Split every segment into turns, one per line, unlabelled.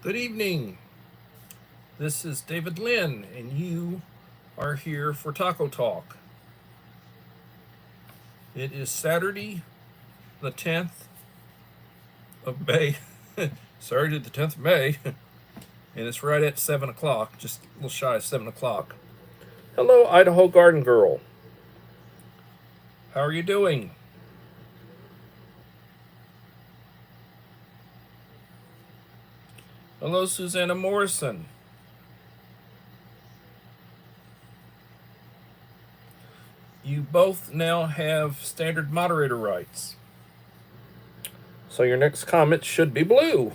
Good evening. This is David Lynn, and you are here for Taco Talk. It is Saturday, the 10th of May. Saturday, the 10th of May, and it's right at 7 o'clock, just a little shy of 7 o'clock. Hello, Idaho Garden Girl. How are you doing? Hello, Susanna Morrison. You both now have standard moderator rights. So your next comment should be blue.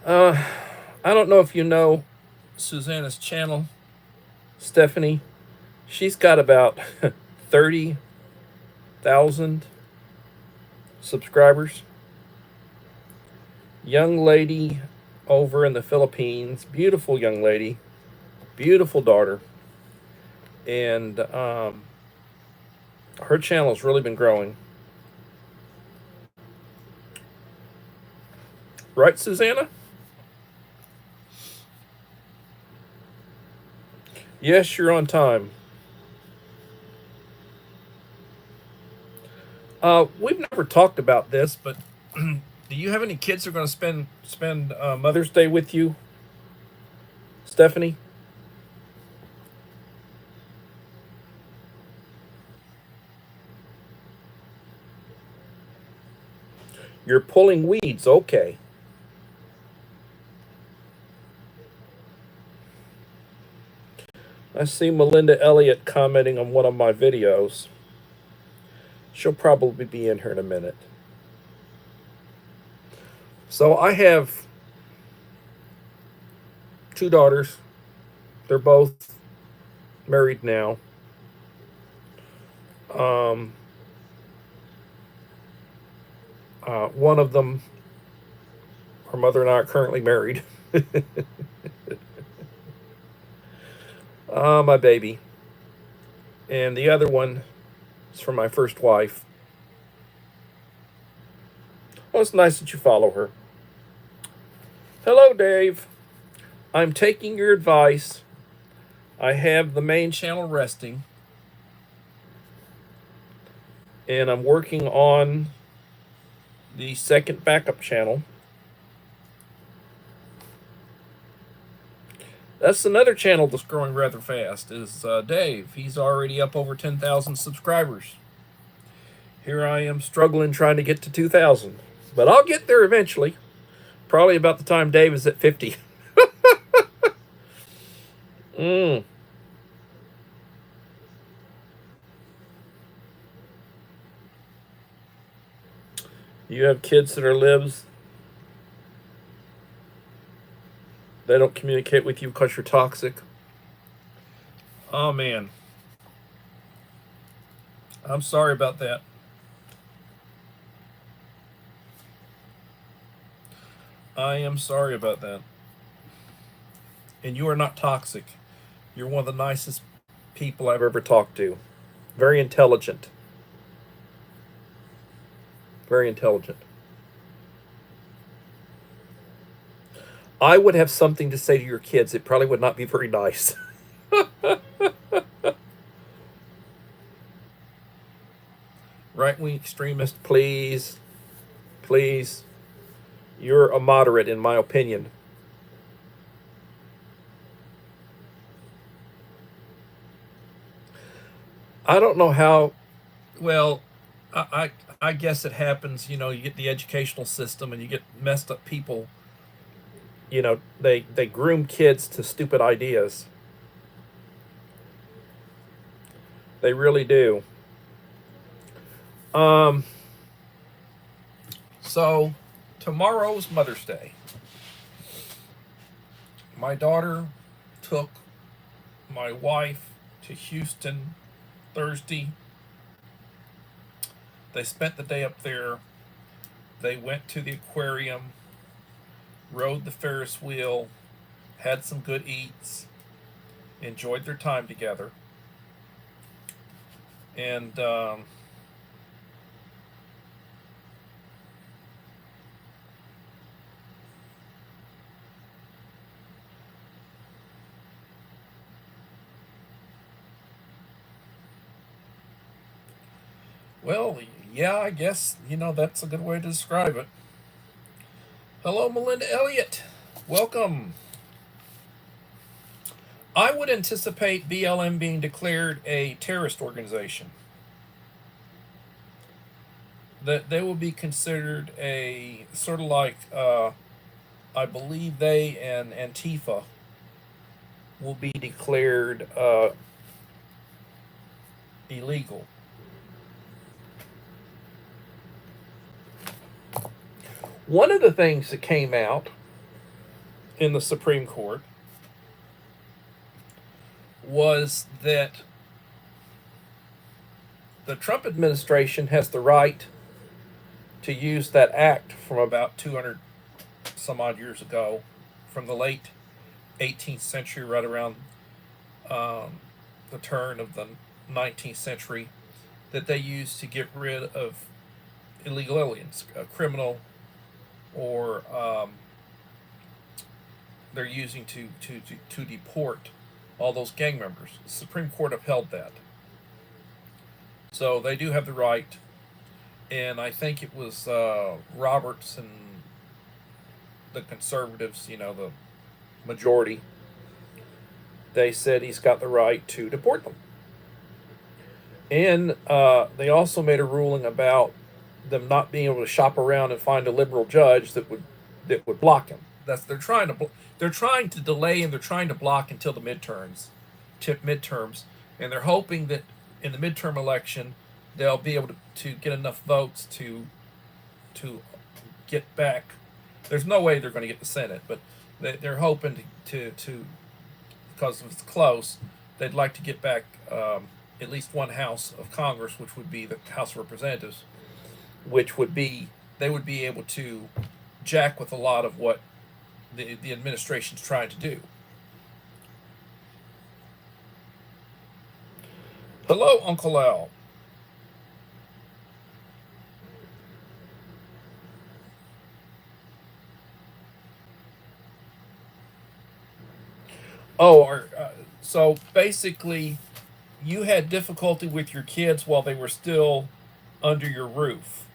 I don't know if you know Susanna's channel, Stephanie. She's got about 30,000 subscribers. Young lady over in the Philippines, beautiful young lady, beautiful daughter, and her channel's really been growing. Right, Susanna? Yes, you're on time. We've never talked about this, but do you have any kids who are going to spend Mother's Day with you, Stephanie? You're pulling weeds, okay. I see Melinda Elliott commenting on one of my videos. She'll probably be in here in a minute. So I have two daughters. They're both married now. One of them, her mother and I are currently married. My baby. And the other one is from my first wife. Well, it's nice that you follow her. Hello, Dave. I'm taking your advice. I have the main channel resting, and I'm working on the second backup channel. That's another channel that's growing rather fast, is Dave. He's already up over 10,000 subscribers. Here I am struggling trying to get to 2,000. But I'll get there eventually. Probably about the time Dave is at 50. Mm. You have kids that are libs. They don't communicate with you because you're toxic. Oh, man. I'm sorry about that. I am sorry about that. And you are not toxic. You're one of the nicest people I've ever talked to. Very intelligent. Very intelligent. I would have something to say to your kids. It probably would not be very nice. Right wing extremist, please. Please. You're a moderate, in my opinion. I don't know how. Well, I guess it happens. You know, you get the educational system, and you get messed up people. You know, they groom kids to stupid ideas. They really do. Um. So, tomorrow's Mother's Day. My daughter took my wife to Houston Thursday. They spent the day up there. They went to the aquarium, rode the Ferris wheel, had some good eats, enjoyed their time together, and well, yeah, I guess that's a good way to describe it. Hello, Melinda Elliott. Welcome. I would anticipate BLM being declared a terrorist organization. That they will be considered a sort of like, I believe they and Antifa will be declared illegal. One of the things that came out in the Supreme Court was that the Trump administration has the right to use that act from about 200 some odd years ago, from the late 18th century, right around the turn of the 19th century, that they used to get rid of illegal aliens, a criminal, or they're using to deport all those gang members. The Supreme Court upheld that. So they do have the right, and I think it was Roberts and the conservatives, the majority, they said he's got the right to deport them. And they also made a ruling about them not being able to shop around and find a liberal judge that would block him. They're trying to delay, and they're trying to block until the midterms, and they're hoping that in the midterm election they'll be able to get enough votes to get back. There's no way they're going to get the Senate, but they're hoping to because if it's close, they'd like to get back at least one house of Congress, which would be the House of Representatives, which would be they would be able to jack with a lot of what the administration's trying to do. Hello, Uncle Al. So basically, you had difficulty with your kids while they were still under your roof.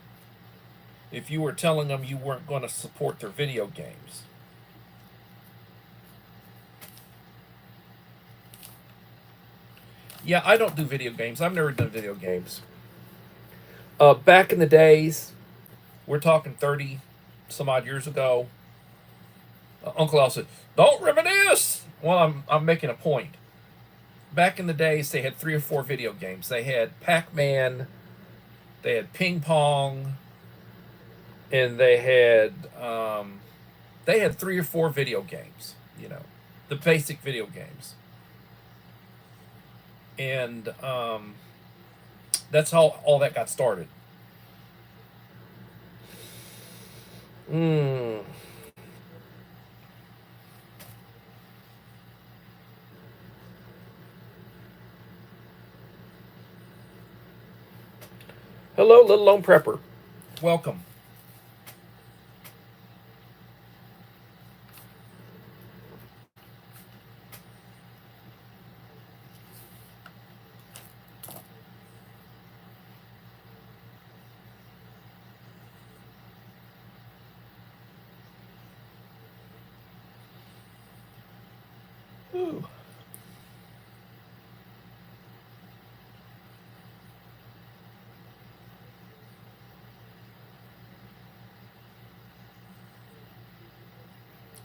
If you were telling them you weren't going to support their video games. Yeah, I don't do video games. I've never done video games. Back in the days, we're talking 30 some odd years ago, Uncle Al said, "Don't reminisce." Well, I'm making a point. Back in the days, they had 3 or 4 video games. They had Pac-Man, they had ping pong, and they had 3 or 4 video games. The basic video games, and that's how all that got started. Mm. Hello, Little Lone Prepper. Welcome. Ooh.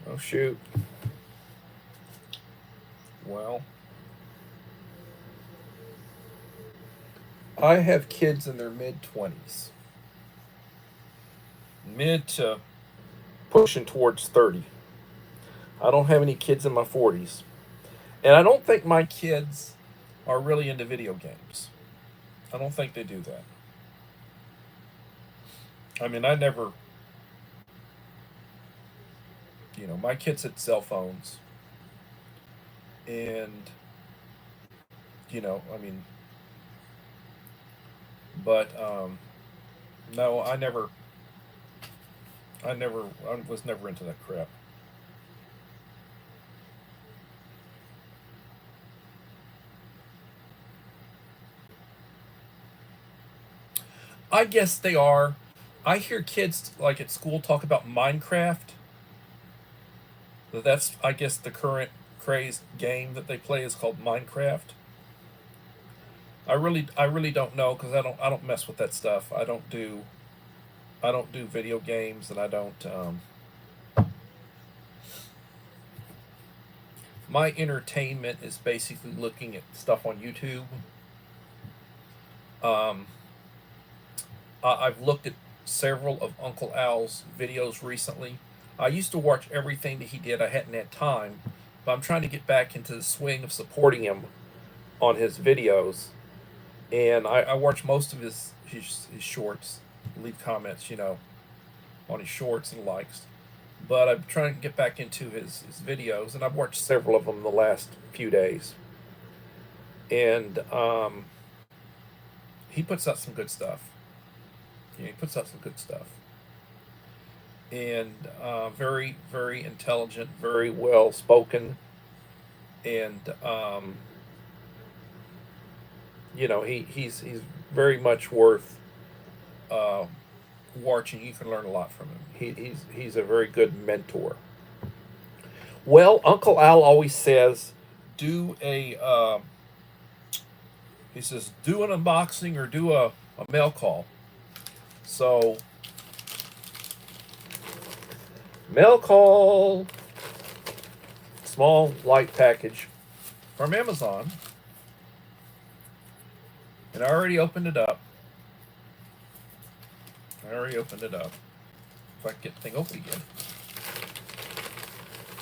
Oh, shoot. Well, I have kids in their mid-20s. Mid to pushing towards 30. I don't have any kids in my 40s. And I don't think my kids are really into video games. I don't think they do that. I mean, I never, my kids had cell phones. And I mean, but no, I was never into that crap. I guess they are. I hear kids like at school talk about Minecraft. That's, I guess, the current crazed game that they play is called Minecraft. I really don't know because I don't mess with that stuff. I don't do video games, and I don't. My entertainment is basically looking at stuff on YouTube. Um, I've looked at several of Uncle Al's videos recently. I used to watch everything that he did. I hadn't had time, but I'm trying to get back into the swing of supporting him on his videos. And I watch most of his shorts, leave comments, on his shorts and likes. But I'm trying to get back into his videos, and I've watched several of them the last few days. And he puts out some good stuff. Yeah, he puts out some good stuff. And very, very intelligent, very well spoken. And, he's very much worth uh, watching. You can learn a lot from him. He's a very good mentor. Well, Uncle Al always says, do a he says do an unboxing or do a mail call. So mail call, small light package from Amazon, and I already opened it up. If I can get the thing open again.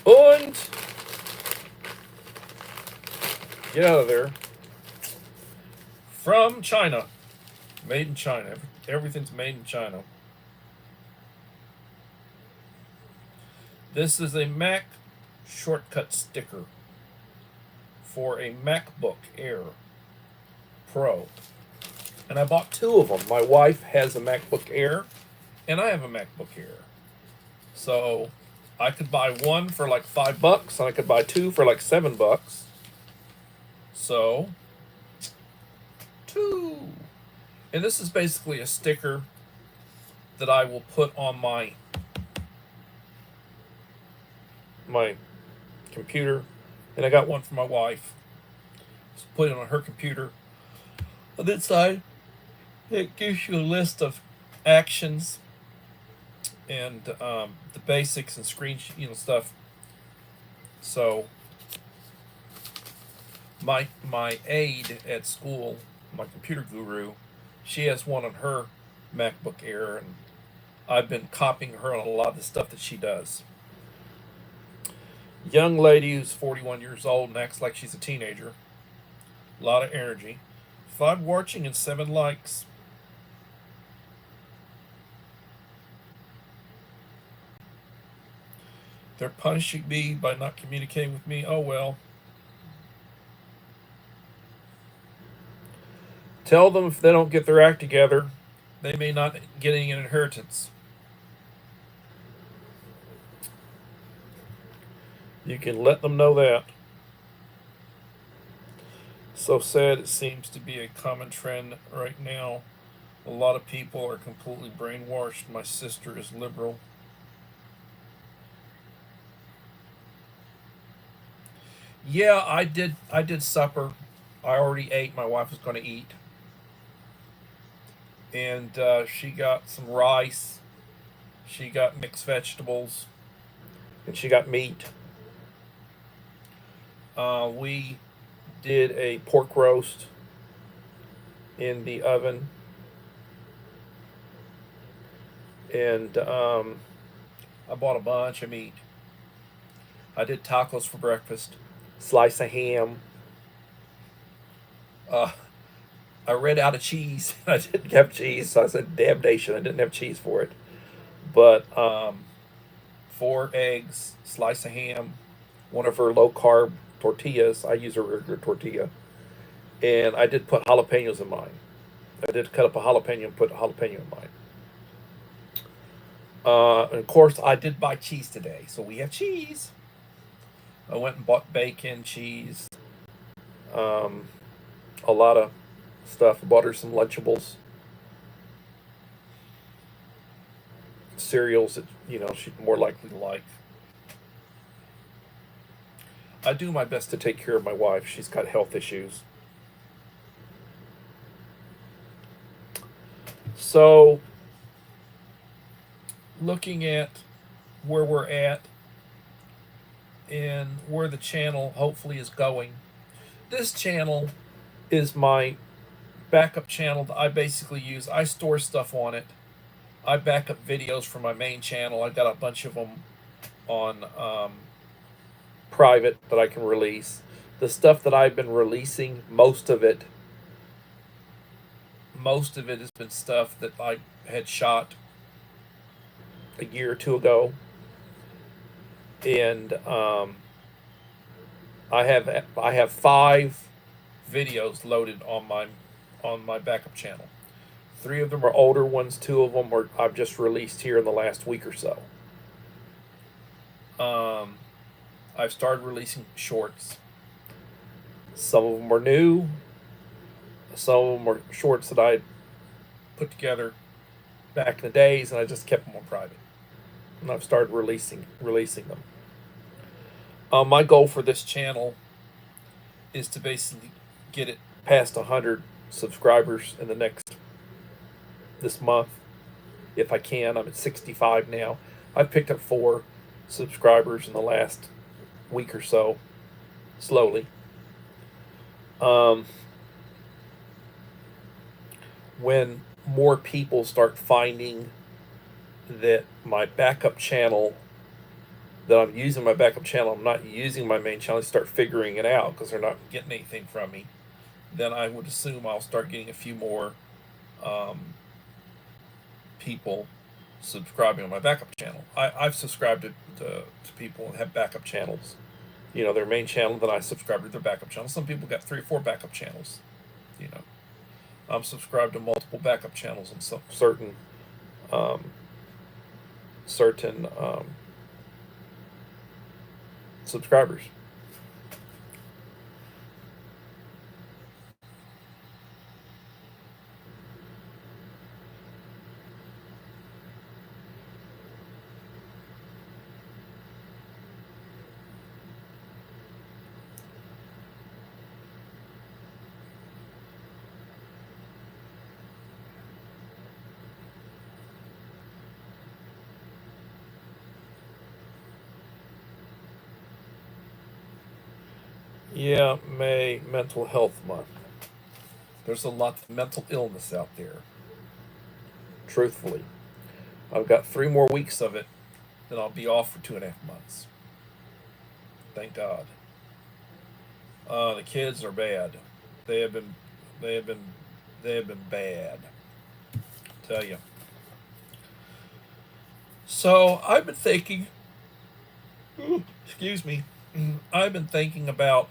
And get out of there. From China. Made in China. Everything's made in China. This is a Mac shortcut sticker for a MacBook Air Pro. And I bought two of them. My wife has a MacBook Air, and I have a MacBook Air. So I could buy one for like $5, and I could buy two for like $7. So, two. And this is basically a sticker that I will put on my computer. And I got one for my wife. Just put it on her computer. On this side, it gives you a list of actions and the basics and screen stuff. So my aide at school, my computer guru, she has one on her MacBook Air, and I've been copying her on a lot of the stuff that she does. Young lady who's 41 years old and acts like she's a teenager. A lot of energy. 5 watching and 7 likes. They're punishing me by not communicating with me. Oh well. Tell them if they don't get their act together, they may not get any inheritance. You can let them know that. So sad, it seems to be a common trend right now. A lot of people are completely brainwashed. My sister is liberal. Yeah, I did supper. I already ate. My wife was going to eat. And she got some rice. She got mixed vegetables. And she got meat. We did a pork roast in the oven. And I bought a bunch of meat. I did tacos for breakfast. Slice of ham. Uh, I ran out of cheese. I didn't have cheese, so I said, "Damnation!" I didn't have cheese for it. But 4 eggs, slice of ham, one of her low carb tortillas. I use a regular tortilla, and I did put jalapenos in mine. I did cut up a jalapeno and put a jalapeno in mine. And of course, I did buy cheese today, so we have cheese. I went and bought bacon, cheese, um, a lot of stuff. Bought her some Lunchables, cereals that she'd more likely like. I do my best to take care of my wife. She's got health issues. So, looking at where we're at and where the channel hopefully is going, this channel is my backup channel that I basically use. I store stuff on it. I back up videos from my main channel. I got a bunch of them on private that I can release. The stuff that I've been releasing, most of it has been stuff that I had shot a year or two ago, and I have 5 videos loaded on my backup channel. 3 of them are older ones. 2 of them I've just released here in the last week or so. I've started releasing shorts. Some of them are new. Some of them are shorts that I put together back in the days, and I just kept them on private. And I've started releasing them. My goal for this channel is to basically get it past 100 subscribers in this month, if I can. I'm at 65 now. I've picked up 4 subscribers in the last week or so, slowly. When more people start finding that my backup channel, that I'm using my backup channel, I'm not using my main channel, they start figuring it out because they're not getting anything from me, then I would assume I'll start getting a few more people subscribing on my backup channel. I've subscribed to people and have backup channels. Their main channel, then I subscribe to their backup channel. Some people got 3 or 4 backup channels. I'm subscribed to multiple backup channels and some certain subscribers. Yeah, May, Mental Health Month. There's a lot of mental illness out there. Truthfully, I've got 3 more weeks of it, then I'll be off for 2.5 months. Thank God. The kids are bad. They have been bad. I tell you. So I've been thinking. Excuse me. I've been thinking about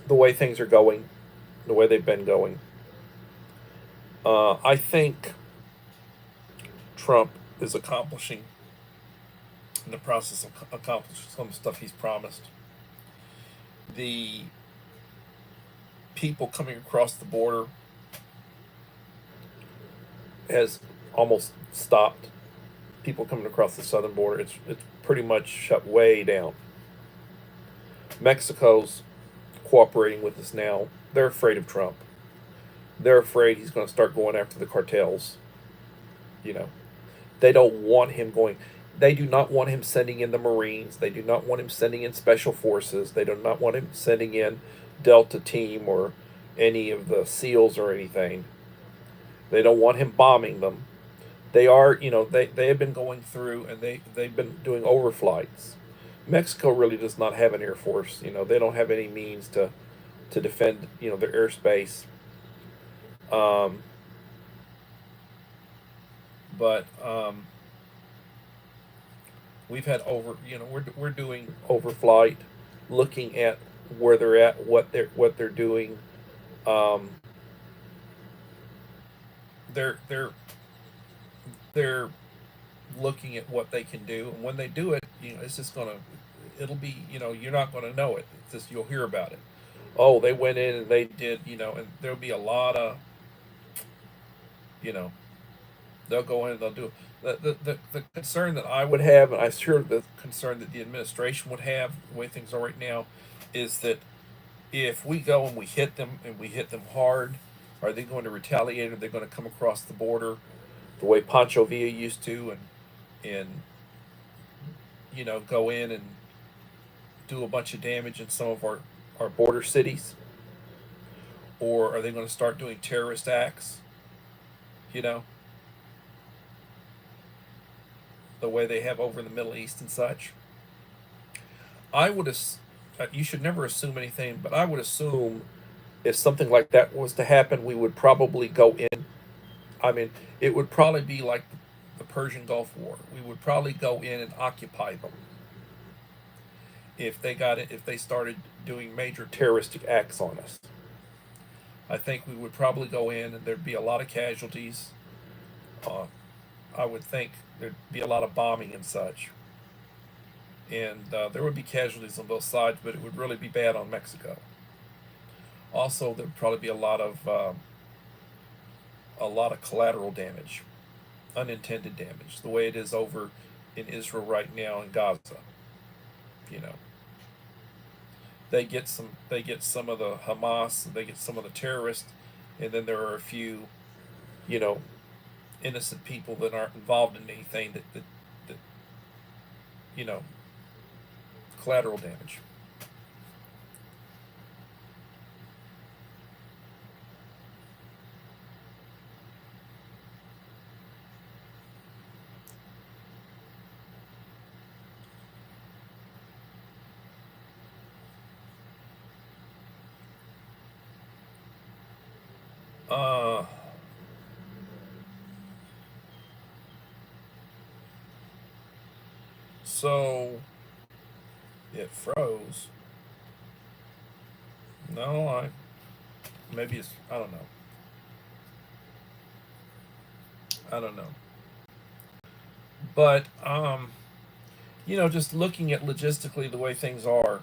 the way things are going, the way they've been going. I think Trump is accomplishing, in the process of accomplishing some stuff he's promised. The people coming across the border has almost stopped. People coming across the southern border, it's pretty much shut way down. Mexico's cooperating with us now. They're afraid of Trump. They're afraid he's going to start going after the cartels. They don't want him going. They do not want him sending in the Marines. They do not want him sending in Special Forces. They do not want him sending in Delta Team or any of the SEALs or anything. They don't want him bombing them. They are, they have been going through, and they've been doing overflights. Mexico really does not have an air force. They don't have any means to defend, their airspace. But we've had we're doing overflight. looking at where they're at, what they're doing. Um, they're they're looking at what they can do, and when they do it, it's just gonna, it'll be, you're not gonna know it. It's just you'll hear about it. Oh, they went in and they did, and there'll be a lot of, you know, they'll go in and they'll do it. The concern that I would have, and I'm sure the concern that the administration would have, the way things are right now, is that if we go and we hit them and we hit them hard, are they going to retaliate? Are they going to come across the border the way Pancho Villa used to, and go in and do a bunch of damage in some of our border cities? Or are they going to start doing terrorist acts, you know, the way they have over in the Middle East and such? I would you should never assume anything, but I would assume if something like that was to happen, we would probably go in. I mean, it would probably be like the Persian Gulf War. We would probably go in and occupy them if they got it, if they started doing major terroristic acts on us. I think we would probably go in and there'd be a lot of casualties. Uh, I would think there'd be a lot of bombing and such. And there would be casualties on both sides, but it would really be bad on Mexico. Also, there'd probably be a lot of collateral damage, unintended damage, the way it is over in Israel right now in Gaza. You know, they get some of the Hamas, they get some of the terrorists, and then there are a few, you know, innocent people that aren't involved in anything that you know, collateral damage. Uh, so it froze. No, maybe it's, I don't know. I don't know. But just looking at logistically the way things are,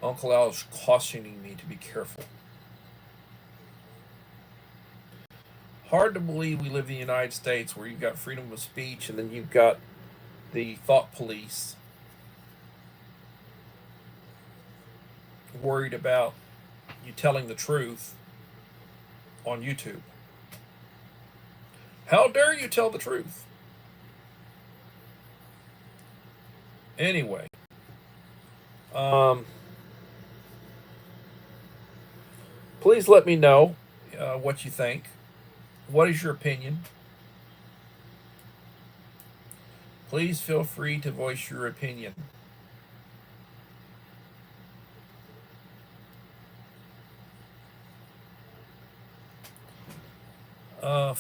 Uncle Al is cautioning me to be careful. Hard to believe we live in the United States where you've got freedom of speech and then you've got the thought police worried about you telling the truth on YouTube. How dare you tell the truth? Anyway, um, please let me know what you think. What is your opinion? Please feel free to voice your opinion.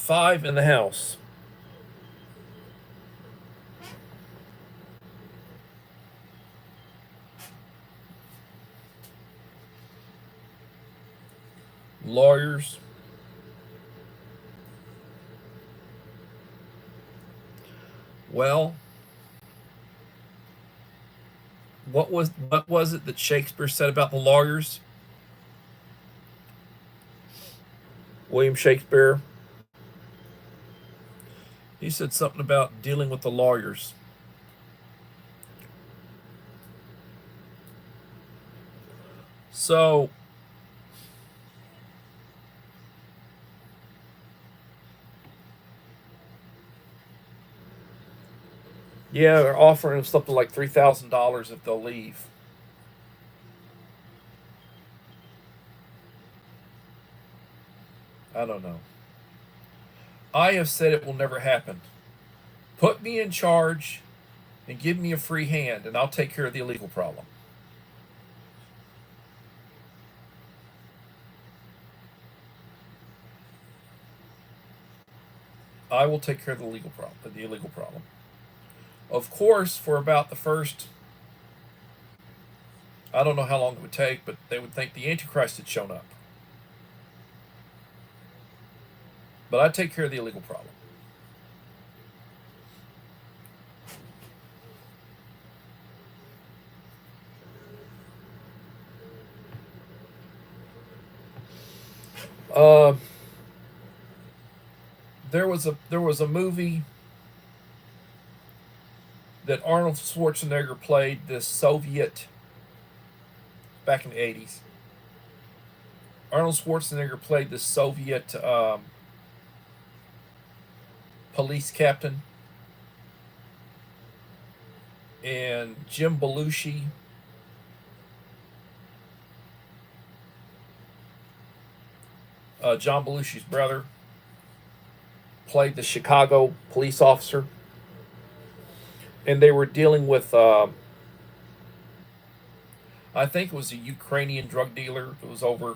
Five in the house. Lawyers. Well, what was it that Shakespeare said about the lawyers? William Shakespeare. He said something about dealing with the lawyers. So, yeah, they're offering them something like $3,000 if they'll leave. I don't know. I have said it will never happen. Put me in charge and give me a free hand, and I'll take care of the illegal problem. I will take care of the illegal problem. Of course, for about the first, I don't know how long it would take, but they would think the Antichrist had shown up. But I'd take care of the illegal problem. Uh, there was a movie that Arnold Schwarzenegger played, this Soviet, back in the 80s. Arnold Schwarzenegger played this Soviet police captain, and Jim Belushi John Belushi's brother, played the Chicago police officer, and they were dealing with, I think it was a Ukrainian drug dealer that was over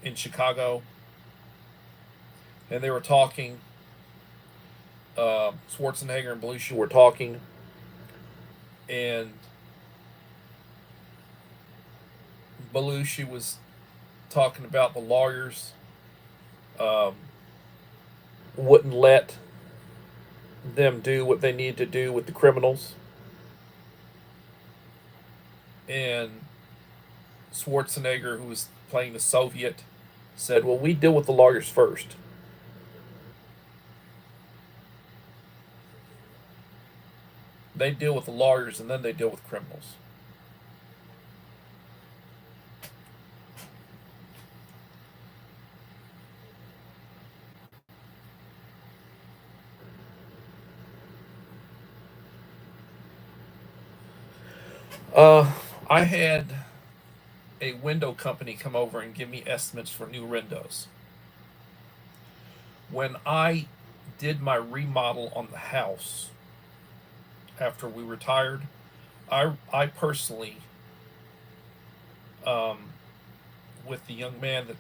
in Chicago, and they were talking. Schwarzenegger and Belushi were talking, and Belushi was talking about the lawyers um, wouldn't let them do what they needed to do with the criminals, and Schwarzenegger, who was playing the Soviet, said, "Well, we deal with the lawyers first." They deal with the lawyers, and then they deal with criminals. Uh, I had a window company come over and give me estimates for new windows. When I did my remodel on the house after we retired, I personally, um, with the young man that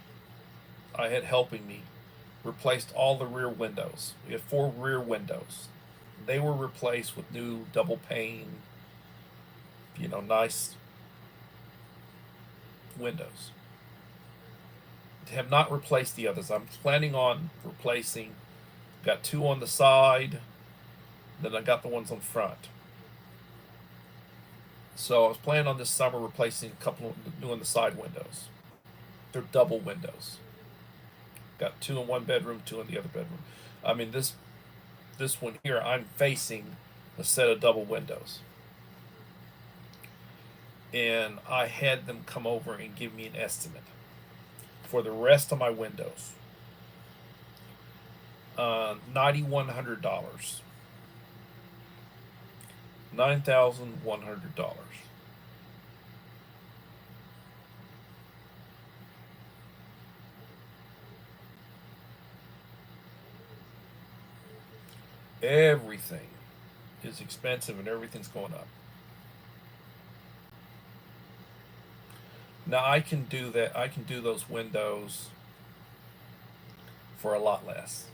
I had helping me, replaced all the rear windows. We had 4 rear windows. They were replaced with new double pane, nice windows. Have not replaced the others. I'm planning on replacing. Got 2 on the side, then I got the ones on front. So I was planning on this summer replacing a couple of new on the side windows. They're double windows. Got 2 in one bedroom, 2 in the other bedroom. I mean, this one here, I'm facing a set of double windows, and I had them come over and give me an estimate for the rest of my windows. $9,100. $9,100. Everything is expensive and everything's going up. Now I can do that. I can do those windows for a lot less,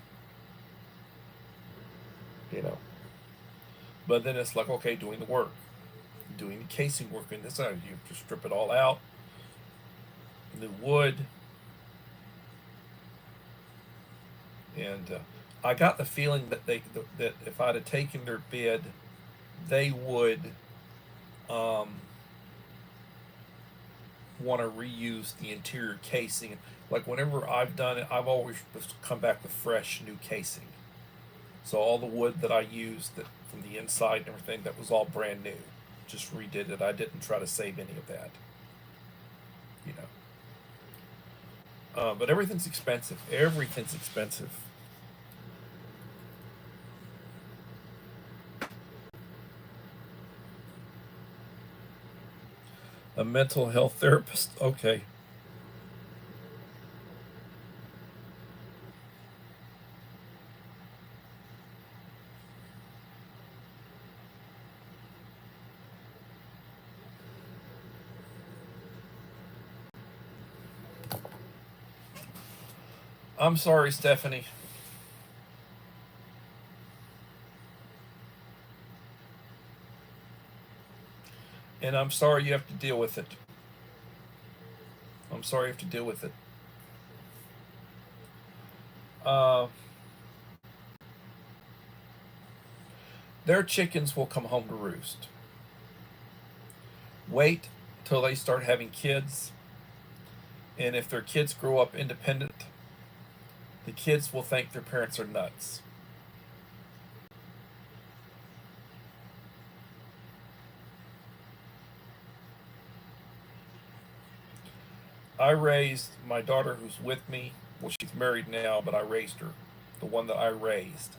you know. But then it's like, okay, doing the work, doing the casing work in this side. You have to strip it all out, new wood, and I got the feeling that if I'd have taken their bid, they would want to reuse the interior casing. Like whenever I've done it, I've always come back with fresh new casing. So all the wood that I used that from the inside and everything, that was all brand new. Just redid it. I didn't try to save any of that. You know. But everything's expensive. Everything's expensive. A mental health therapist. Okay. I'm sorry, Stephanie. And I'm sorry you have to deal with it. I'm sorry you have to deal with it. Uh, their chickens will come home to roost. Wait till they start having kids, and if their kids grow up independent, the kids will think their parents are nuts. I raised my daughter who's with me. Well, she's married now, but I raised her. The one that I raised.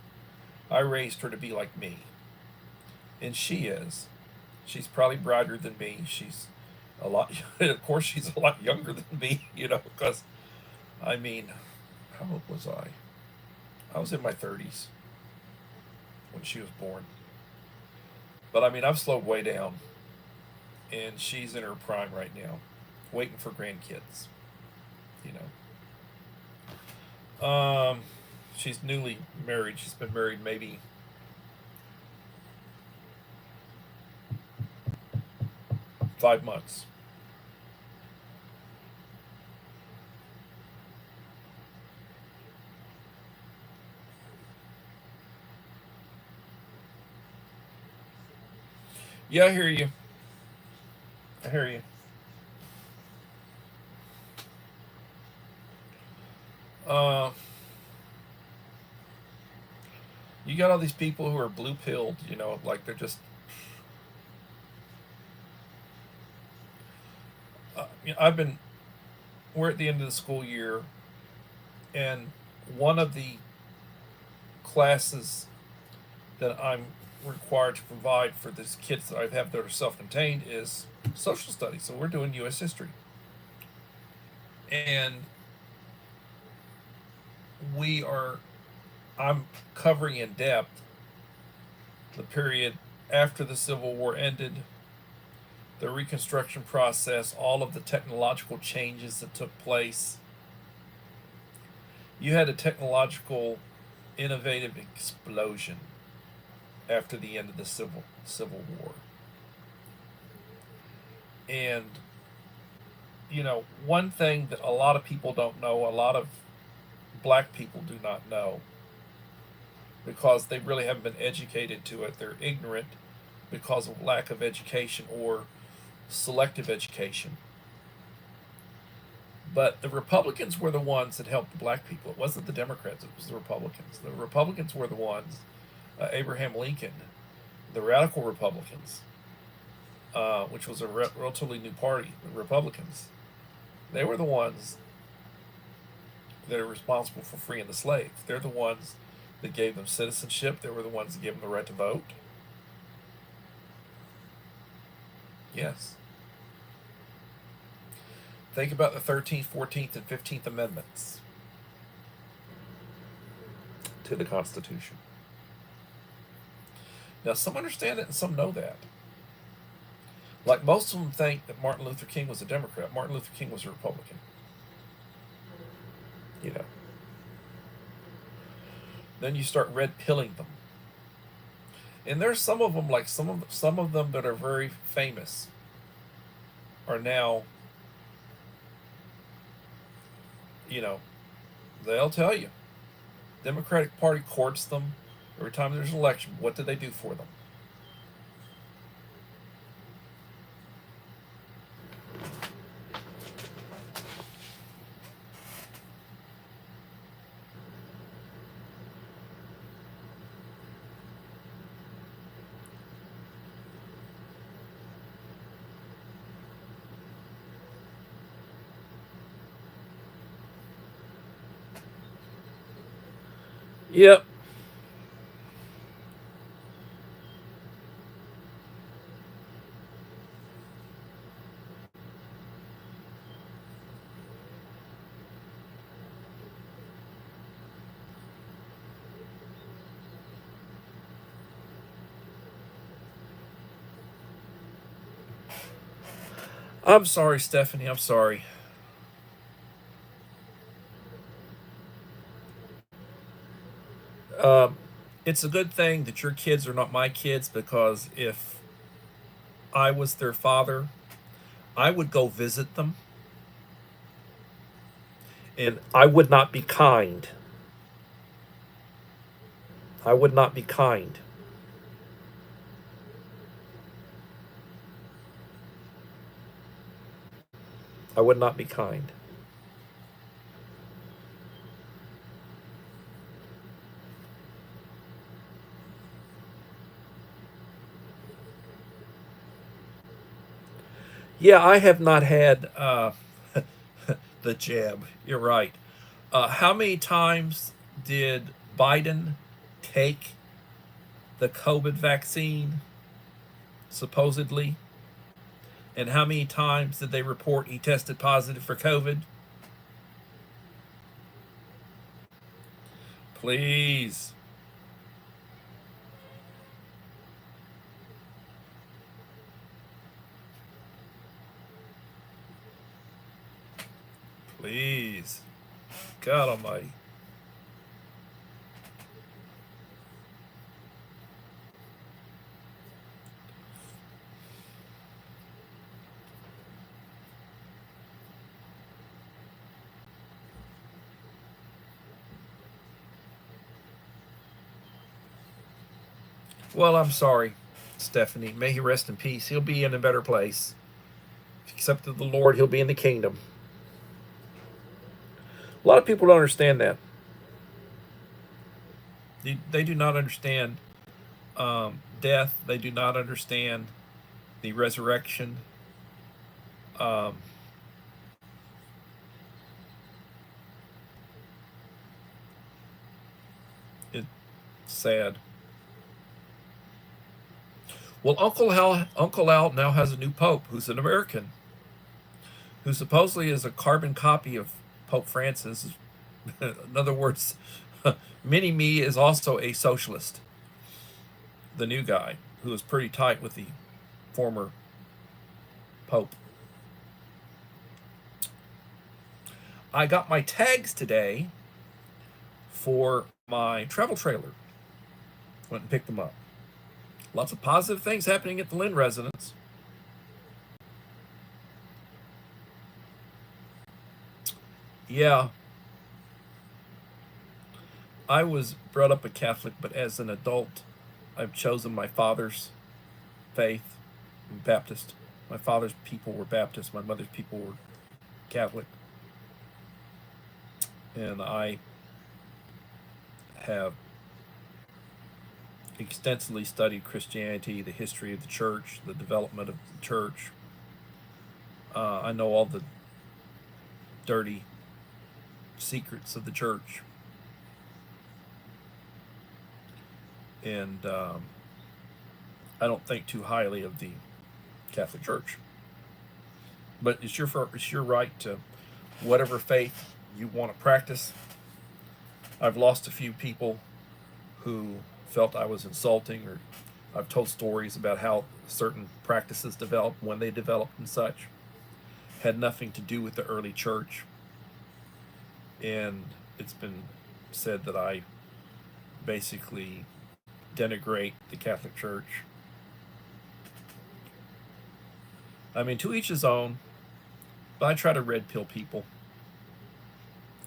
I raised her to be like me. And she is. She's probably brighter than me. She's a lot, of course, she's a lot younger than me, because, I mean, how old was I? I was in my 30s when she was born. But I mean, I've slowed way down. And she's in her prime right now, waiting for grandkids, you know. She's newly married. She's been married maybe 5 months. Yeah, I hear you. I hear you. Uh, you got all these people who are blue pilled, like they're just. I've been. We're at the end of the school year, and one of the classes that I'm required to provide for these kids that I have that are self-contained is social studies. So we're doing U.S. history, and we are. I'm covering in depth the period after the Civil War ended, the Reconstruction process, all of the technological changes that took place. You had a technological, innovative explosion after the end of the Civil War. And one thing that a lot of people don't know, a lot of black people do not know, because they really haven't been educated to it. They're ignorant because of lack of education or selective education. But the Republicans were the ones that helped the black people. It wasn't the Democrats, it was the Republicans. The Republicans were the ones, Abraham Lincoln, the radical Republicans, which was a relatively new party, the Republicans. They were the ones that are responsible for freeing the slaves. They're the ones that gave them citizenship. They were the ones that gave them the right to vote. Yes. Think about the 13th, 14th, and 15th Amendments to the Constitution. Now, some understand it and some know that. Like most of them think that Martin Luther King was a Democrat. Martin Luther King was a Republican. Then you start red pilling them. And there's some of them, like some of them that are very famous, are now, they'll tell you. Democratic Party courts them every time there's an election. What did they do for them? Yep. I'm sorry, Stephanie. I'm sorry. Um, it's a good thing that your kids are not my kids, because if I was their father, I would go visit them, and I would not be kind. I would not be kind. I would not be kind. Yeah, I have not had the jab. You're right. How many times did Biden take the COVID vaccine, supposedly? And how many times did they report he tested positive for COVID? Please. Please. God almighty. Well, I'm sorry, Stephanie. May he rest in peace. He'll be in a better place. If he accepted the Lord, he'll be in the kingdom. A lot of people don't understand that. They do not understand death. They do not understand the resurrection. Um, it's sad. Well, Uncle Al now has a new pope who's an American, who supposedly is a carbon copy of Pope Francis. In other words, Mini Me is also a socialist. The new guy, who is pretty tight with the former pope. I got my tags today for my travel trailer. Went and picked them up. Lots of positive things happening at the Lynn residence. Yeah, I was brought up a Catholic, but as an adult, I've chosen my father's faith, Baptist. My father's people were Baptist. My mother's people were Catholic. And I have extensively studied Christianity, the history of the church, the development of the church. I know all the dirty secrets of the church. And I don't think too highly of the Catholic Church. But it's your right to whatever faith you want to practice. I've lost a few people who felt I was insulting, or I've told stories about how certain practices developed, when they developed and such. Had nothing to do with the early church. And it's been said that I basically denigrate the Catholic Church. I mean, to each his own, but I try to red pill people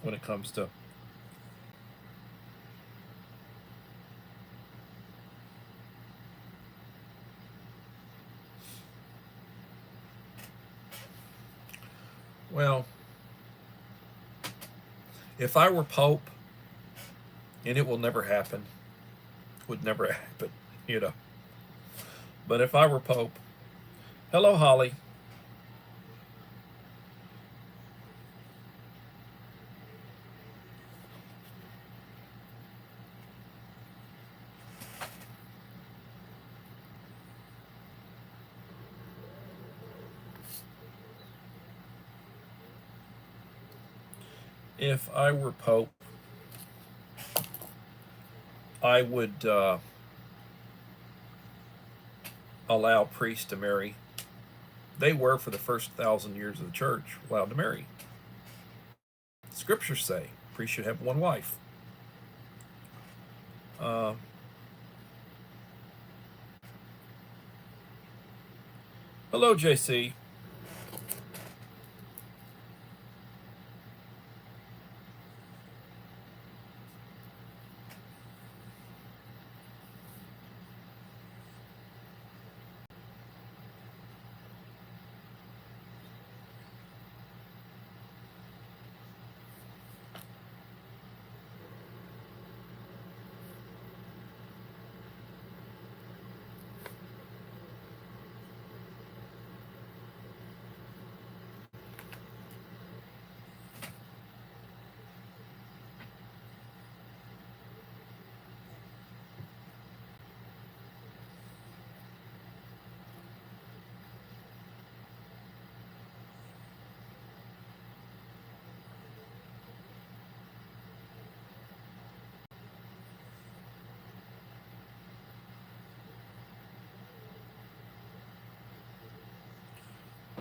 when it comes to. Well, if I were Pope, and it will never happen, would never happen, you know. But if I were Pope, hello, Holly. If I were Pope, I would allow priests to marry. They were, for the first 1,000 years of the church, allowed to marry. Scriptures say priests should have one wife. Hello, JC.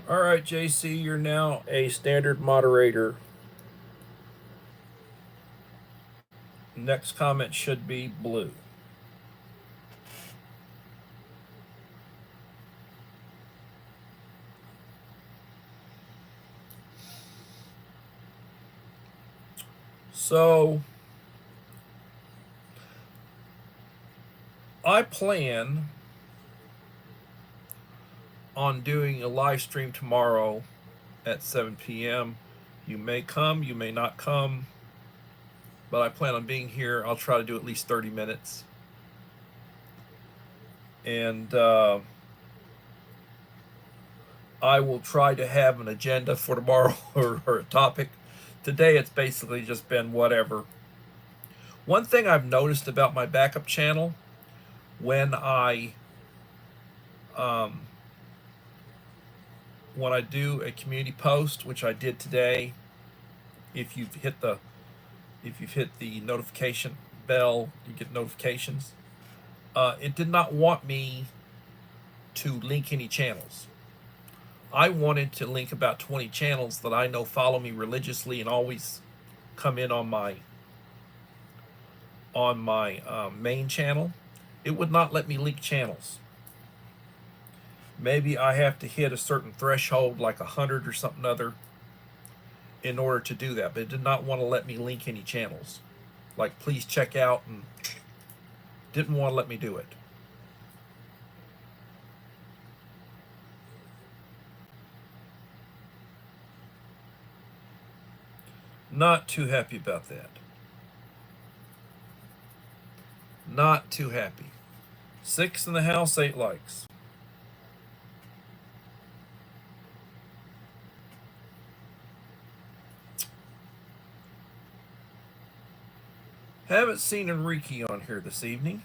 All right, JC, you're now a standard moderator. Next comment should be blue. So I plan on doing a live stream tomorrow at 7 p.m. You may come, you may not come, but I plan on being here. I'll try to do at least 30 minutes. And I will try to have an agenda for tomorrow or a topic. Today it's basically just been whatever. One thing I've noticed about my backup channel, when I do a community post, which I did today, if you've hit the notification bell, you get notifications. It did not want me to link any channels. I wanted to link about 20 channels that I know follow me religiously and always come in on my main channel. It would not let me link channels. Maybe I have to hit a certain threshold, like 100 or something other, in order to do that. But it did not want to let me link any channels. Like, please check out, and didn't want to let me do it. Not too happy about that. Not too happy. 6 in the house, 8 likes. Haven't seen Enrique on here this evening.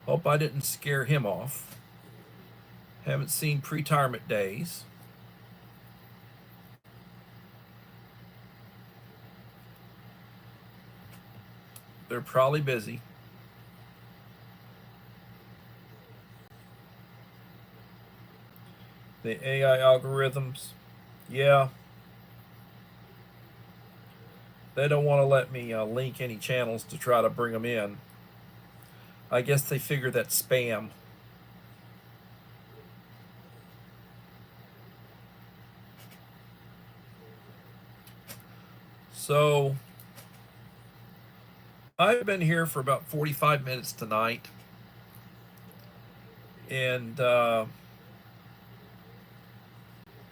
Hope I didn't scare him off. Haven't seen Pre-Retirement Days. They're probably busy. The AI algorithms, yeah. They don't want to let me link any channels to try to bring them in. I guess they figure that's spam. So I've been here for about 45 minutes tonight, and I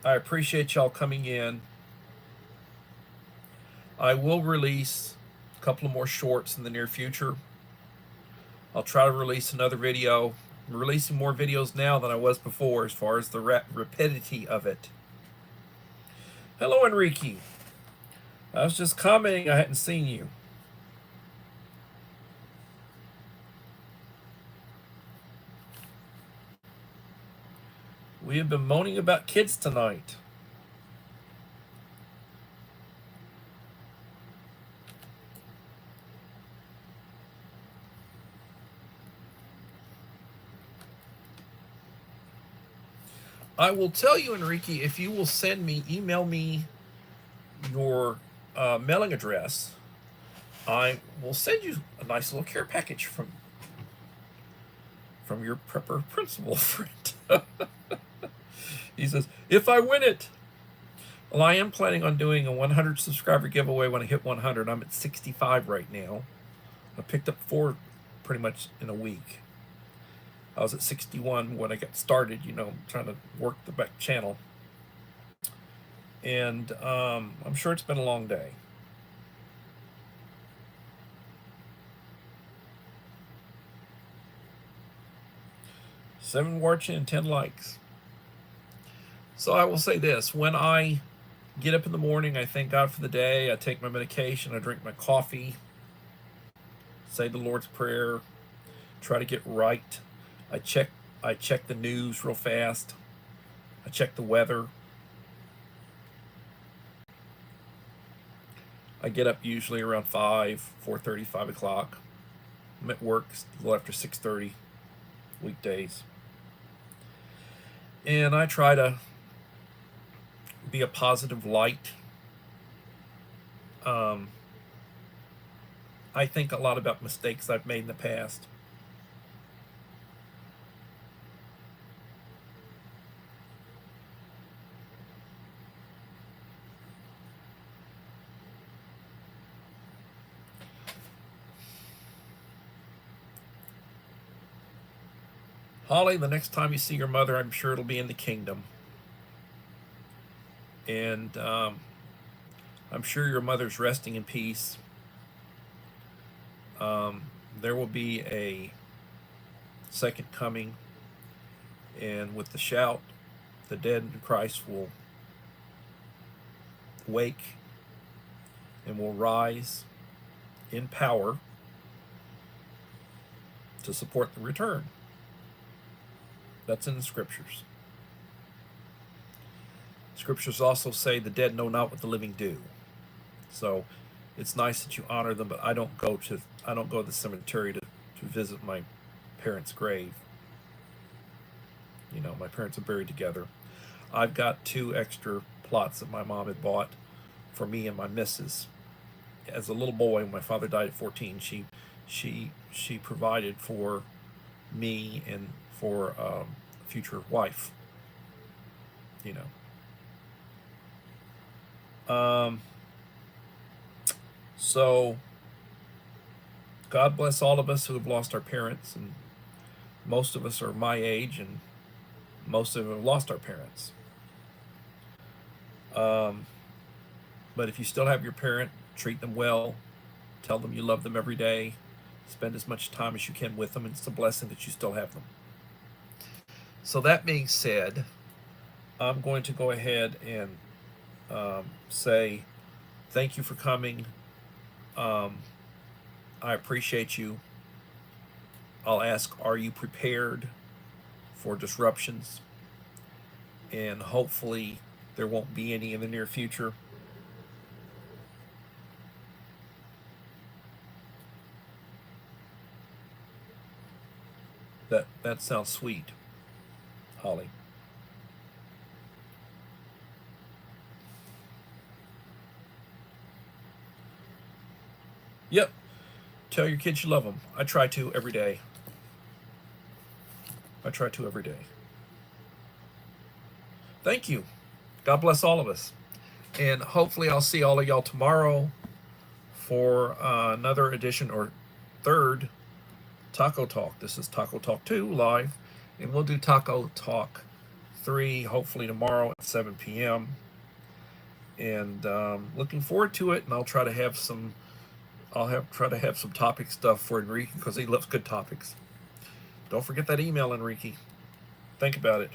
appreciate y'all coming in. I will release a couple of more shorts in the near future. I'll try to release another video. I'm releasing more videos now than I was before as far as the rapidity of it. Hello, Enrique. I was just commenting I hadn't seen you. We have been moaning about kids tonight. I will tell you, Enrique, if you will email me your mailing address, I will send you a nice little care package from from your prepper principal friend. He says, if I win it. Well, I am planning on doing a 100 subscriber giveaway when I hit 100. I'm at 65 right now. I picked up 4 pretty much in a week. I was at 61 when I got started, you know, trying to work the back channel. And I'm sure it's been a long day. Seven watching and 10 likes. So I will say this, when I get up in the morning, I thank God for the day, I take my medication, I drink my coffee, say the Lord's Prayer, try to get right. I check the news real fast. I check the weather. I get up usually around 4:30, 5 o'clock. I'm at work a little after 6:30 weekdays. And I try to be a positive light. I think a lot about mistakes I've made in the past. Holly, the next time you see your mother, I'm sure it'll be in the kingdom. And I'm sure your mother's resting in peace. There will be a second coming, and with the shout, the dead in Christ will wake and will rise in power to support the return. That's in the scriptures. Scriptures also say the dead know not what the living do. So it's nice that you honor them, but I don't go to the cemetery to visit my parents' grave. You know, my parents are buried together. I've got 2 extra plots that my mom had bought for me and my missus. As a little boy, when my father died at 14, she provided for me and for a future wife. You know. So God bless all of us who have lost our parents, and most of us are my age, and most of them have lost our parents. But if you still have your parent, treat them well, tell them you love them every day, spend as much time as you can with them, and it's a blessing that you still have them. So that being said, I'm going to go ahead and say thank you for coming. I appreciate you. I'll ask, are you prepared for disruptions? And hopefully there won't be any in the near future. That sounds sweet, Holly. Yep. Tell your kids you love them. I try to every day. Thank you. God bless all of us. And hopefully I'll see all of y'all tomorrow for another edition, or third, Taco Talk. This is Taco Talk 2 live. And we'll do Taco Talk 3 hopefully tomorrow at 7 p.m. And looking forward to it. And I'll try to have some some topic stuff for Enrique, because he loves good topics. Don't forget that email, Enrique. Think about it.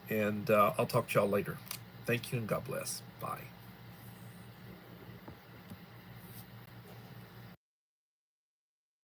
And I'll talk to y'all later. Thank you and God bless. Bye.